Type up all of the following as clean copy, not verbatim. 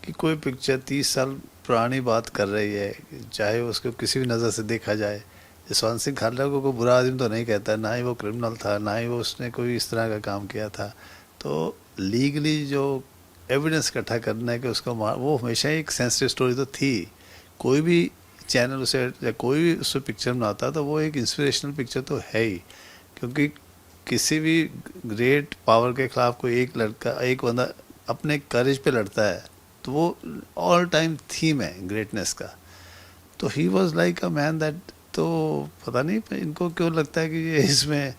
कि कोई पिक्चर 30 साल पुरानी बात कर रही है, चाहे उसको किसी भी नज़र से देखा जाए। जसवंत सिंह खालड़ा को कोई बुरा आदमी तो नहीं कहता, ना ही वो क्रिमिनल था, ना ही वो उसने कोई इस तरह का काम किया था। तो लीगली जो एविडेंस इकट्ठा करना है कि उसको वो हमेशा ही एक सेंसिटिव स्टोरी तो थी। कोई भी चैनल उसे या कोई भी उससे पिक्चर बनाता तो वो एक इंस्पिरेशनल पिक्चर तो है ही, क्योंकि किसी भी ग्रेट पावर के खिलाफ कोई एक लड़का, एक बंदा अपने करेज पे लड़ता है, तो वो ऑल टाइम थीम है ग्रेटनेस का। तो he was like a man that. तो पता नहीं इनको क्यों लगता है कि ये इसमें,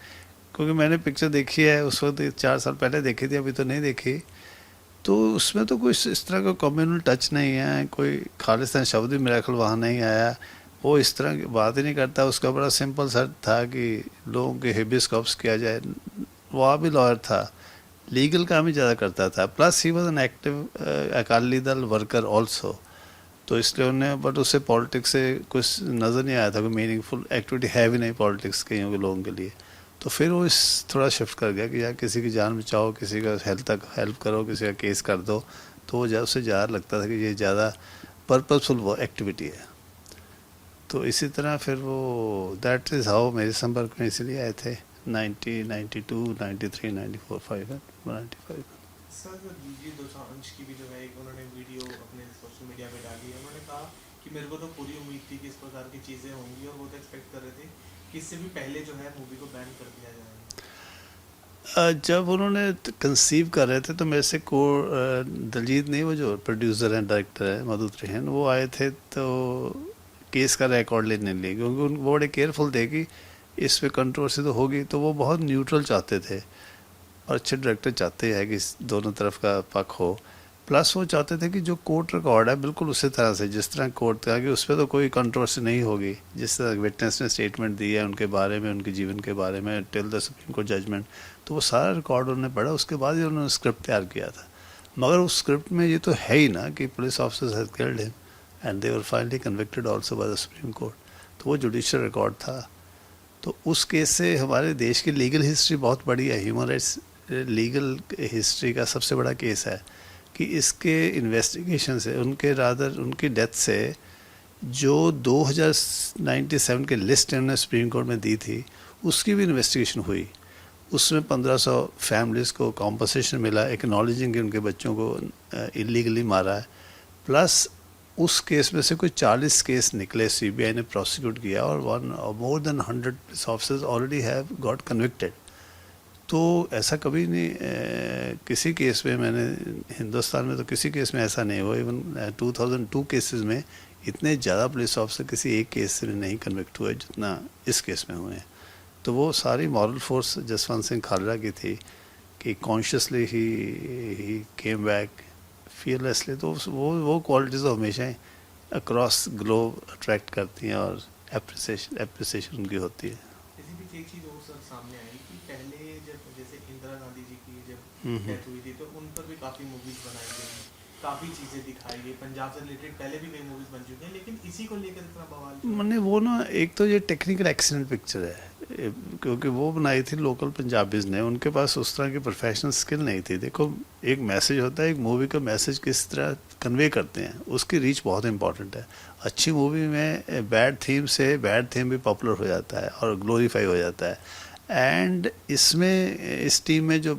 क्योंकि मैंने पिक्चर देखी है उस वक्त 4 साल पहले देखी थी, अभी तो नहीं देखी। तो उसमें तो कोई इस तरह का कम्युनल टच नहीं है, कोई खालिस्तान शब्द भी मेरा ख्याल वहाँ नहीं आया। वो इस तरह की बात ही नहीं करता। उसका बड़ा सिंपल सा था कि लोगों के हेबियस कॉर्पस किया जाए। वहाँ भी लॉयर था, लीगल काम ही ज़्यादा करता था। Plus he was an active Akali Dal worker also. तो इसलिए उन्हें, बट उससे पॉलिटिक्स से कुछ नज़र नहीं आया था, कोई मीनिंगफुल एक्टिविटी है भी नहीं पॉलिटिक्स के लोगों के लिए। तो फिर वो इस थोड़ा शिफ्ट कर गया कि यार किसी की जान बचाओ, किसी का हेल्प करो, किसी का केस कर दो। तो वो उससे ज़्यादा लगता था कि ये ज़्यादा पर्पसफुल वो एक्टिविटी है। तो इसी तरह फिर वो दैट इज़ हाउ मेरे संपर्क में इसलिए आए थे 1992, 93, 94, 5 95। सर दिलजीत दोसांझ की भी जो है एक उन्होंने वीडियो अपने सोशल मीडिया पे डाली है। उन्होंने कहा कि मेरे को तो पूरी उम्मीद थी कि इस प्रकार की चीज़ें होंगी, और वो तो एक्सपेक्ट कर रहे थे कि इससे भी पहले जो है मूवी को बैन कर दिया जाएगा। जब उन्होंने कंसीव कर रहे थे तो मेरे से को दलजीत नहीं, वो जो प्रोड्यूसर हैं डायरेक्टर है मधु त्रिहेन, वो आए थे तो केस का रिकॉर्ड लेने लिए, क्योंकि वो बड़े केयरफुल थे कि इस पे कंट्रोवर्सी तो होगी। तो वो बहुत न्यूट्रल चाहते थे, और अच्छे डायरेक्टर चाहते हैं कि दोनों तरफ का पक्ष हो। प्लस वो चाहते थे कि जो कोर्ट रिकॉर्ड है बिल्कुल उसी तरह से जिस तरह कोर्ट था, कि उस पर तो कोई कंट्रोवर्सी नहीं होगी। जिस तरह विटनेस ने स्टेटमेंट दी है उनके बारे में, उनके जीवन के बारे में, till the supreme court judgement, तो वो सारा रिकॉर्ड उन्होंने पढ़ा, उसके बाद ही उन्होंने स्क्रिप्ट तैयार किया था। मगर उस स्क्रिप्ट में ये तो है ही ना कि police officers had killed him and they were finally convicted also by the supreme court. तो वो जुडिशियल रिकॉर्ड था। तो उस केस से हमारे देश की लीगल हिस्ट्री बहुत बड़ी है, ह्यूमन राइट्स लीगल हिस्ट्री का सबसे बड़ा केस है कि इसके इन्वेस्टिगेशन से, उनकी डेथ से जो 2097 के लिस्ट उन्होंने सुप्रीम कोर्ट में दी थी, उसकी भी इन्वेस्टिगेशन हुई। उसमें 1500 फैमिलीज़ को कॉम्पनसेशन मिला, एक्नॉलेजिंग कि उनके बच्चों को इलीगली मारा है। प्लस उस केस में से कोई 40 केस निकले, सीबीआई ने प्रोसिक्यूट किया, और more than 100 police officers already have got convicted. तो ऐसा कभी नहीं किसी केस में, मैंने हिंदुस्तान में तो किसी केस में ऐसा नहीं हुआ। इवन 2002 केसेस में इतने ज़्यादा पुलिस ऑफिसर किसी एक केस में नहीं कन्विक्ट हुए जितना इस केस में हुए हैं। तो वो सारी मॉरल फोर्स जसवंत सिंह खालड़ा की थी कि कॉन्शियसली ही केम बैक फियरलेसली। तो वो क्वालिटीज़ तो हमेशा ही अक्रॉस ग्लोब अट्रैक्ट करती हैं और एप्रिसिएशन उनकी होती है। इसी बीच एक चीज़ और सर सामने आई कि पहले जब जैसे इंदिरा गांधी जी की हम्म, जब डेथ हुई थी तो उन पर भी काफ़ी मूवीज़ बनाई गई, काफ़ी चीज़ें दिखाई गई, पंजाब से रिलेटेड पहले भी कई मूवीज़ बन चुकी हैं, लेकिन इसी को लेकर इतना बवाल क्यों? मैंने वो ना, एक तो ये टेक्निकल एक्सीलेंट पिक्चर है, क्योंकि वो बनाई थी लोकल पंजाबीज ने, उनके पास उस तरह की प्रोफेशनल स्किल नहीं थी। देखो, एक मैसेज होता है, एक मूवी का मैसेज किस तरह कन्वे करते हैं, उसकी रीच बहुत इंपॉर्टेंट है। अच्छी मूवी में बैड थीम भी पॉपुलर हो जाता है और ग्लोरीफाई हो जाता है। एंड इसमें इस टीम में जो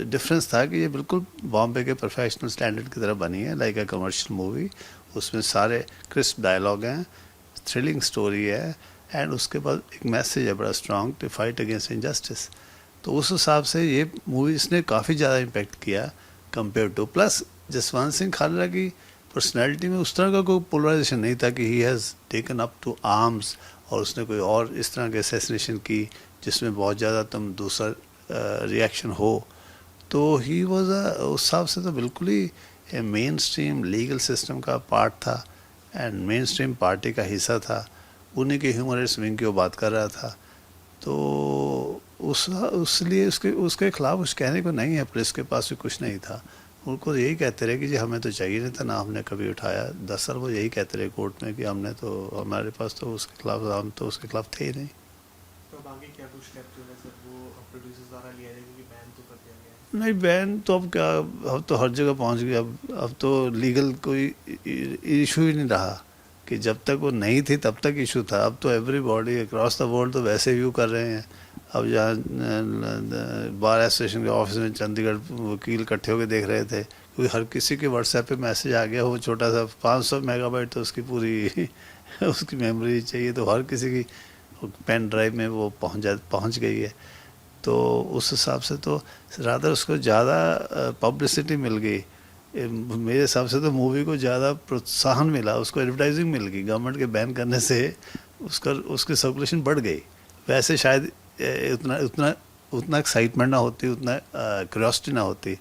डिफरेंस था कि ये बिल्कुल बॉम्बे के प्रोफेशनल स्टैंडर्ड की तरह बनी है, लाइक अ कमर्शियल मूवी। उसमें सारे क्रिस्प डायलॉग हैं, थ्रिलिंग स्टोरी है, एंड उसके बाद एक मैसेज है बड़ा strong, to fight against injustice. तो उस हिसाब से ये मूवी इसने काफ़ी ज़्यादा इम्पेक्ट किया compare to. Plus Jaswant Singh Khalra की पर्सनैलिटी में उस तरह का कोई पोलराइजेशन नहीं था कि he has taken up to arms और उसने कोई और इस तरह के असैसिनेशन की जिसमें बहुत ज़्यादा तुम दूसरा रिएक्शन हो। तो ही वॉज उस हिसाब से तो बिल्कुल ही मेन स्ट्रीम लीगल सिस्टम का पार्ट था एंड मेन स्ट्रीम पार्टी का हिस्सा था। उन्हीं के ह्यूमन राइट्स विंग की वो बात कर रहा था। तो उसलिए उसके खिलाफ कुछ कहने को नहीं है। पुलिस के पास भी कुछ नहीं था। उनको यही कहते रहे कि जी हमें तो चाहिए नहीं था, ना हमने कभी उठाया। 10 साल वो यही कहते रहे कोर्ट में कि हमने तो, हमारे पास तो उसके खिलाफ, हम तो उसके खिलाफ थे ही नहीं। तो अब आगे क्या कुछ स्टेप जो है सर वो प्रोड्यूसर्स द्वारा लिया जाएगा, क्योंकि बैन तो कर दिया गया है? नहीं बैन तो अब क्या, अब तो हर जगह पहुंच गया। अब तो लीगल कोई इशू ही नहीं रहा कि जब तक वो नहीं थी तब तक इशू था। अब तो एवरीबॉडी अक्रॉस द वर्ल्ड तो वैसे व्यू कर रहे हैं। अब जहाँ बार एसोसिएशन के ऑफिस में चंडीगढ़ वकील इकट्ठे होकर देख रहे थे, क्योंकि हर किसी के व्हाट्सएप पे मैसेज आ गया, वो छोटा सा 500 मेगाबाइट तो उसकी पूरी उसकी मेमोरी चाहिए, तो हर किसी की पेन ड्राइव में वो पहुंच गई है। तो उस हिसाब से तो रादर उसको ज़्यादा पब्लिसिटी मिल गई। मेरे हिसाब से तो मूवी को ज़्यादा प्रोत्साहन मिला, उसको एडवर्टाइजिंग मिल गई गवर्नमेंट के बैन करने से, उसकी सर्कुलेशन बढ़ गई। वैसे शायद उतना एक्साइटमेंट ना होती, उतना क्यूरियोसिटी ना होती।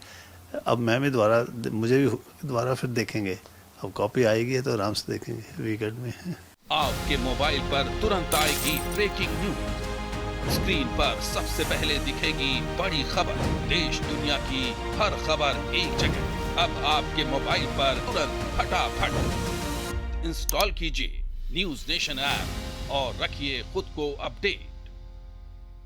अब मुझे भी दोबारा फिर देखेंगे। अब कॉपी आएगी तो आराम से देखेंगे वीकेंड में। आपके मोबाइल पर तुरंत आएगी ब्रेकिंग न्यूज, स्क्रीन पर सबसे पहले दिखेगी बड़ी खबर, देश दुनिया की हर खबर एक जगह। अब आपके मोबाइल पर तुरंत फटाफट इंस्टॉल कीजिए न्यूज नेशन ऐप और रखिए खुद को अपडेट।